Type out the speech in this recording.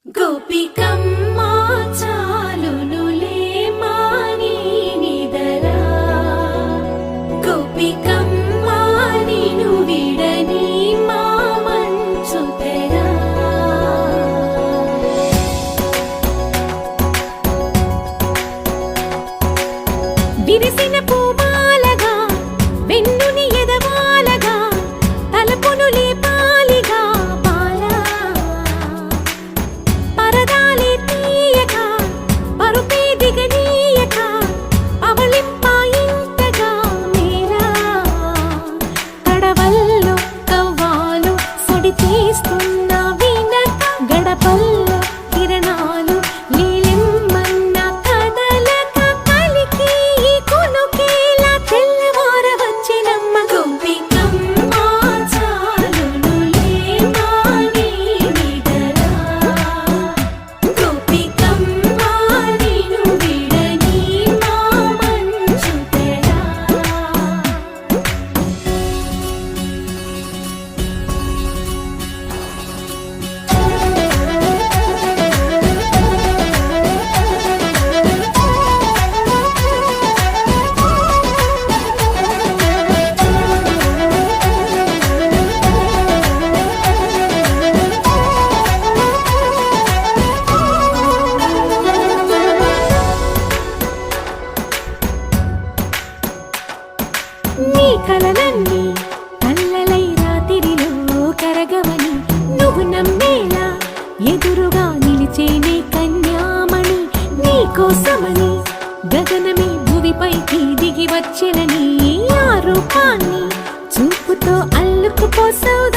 గోపికమ్మా చాలునులే మాని నిదరా గోపికమ్మా నిను విడని మా మంచు తెరా విరిసిన పూమాలగా వెన్నుని ఎదవాలగా తలపును లేపాలిగా బాలా పరదాలి తీయక పరుపే దిగనీయక అవళింపాయింతగా మేరా కడవల్లో కవ్వాలు సడి చేస్తున్న వినక గడపల్లో కిరణాలు నీలిమ్మన్న కదలక కలికి కొనుకేలా తెల్లవార వచ్చినమ్మ గోపికమ్మా చాలునులే మాని నిదరా గోపికమ్మా నిను విడని మా మంచు తెరా నీ కలలన్నీ కళ్ళలై రాత్రిలో కరగవని నువ్వు నమ్మేలా ఎదురుగా నిలిచేనే కన్యామణి నీ కోసమని గగనమే భువిపైకి దిగి వచ్చెనని ఆ రూపాన్ని చూపుతో అల్లుకుపోసావు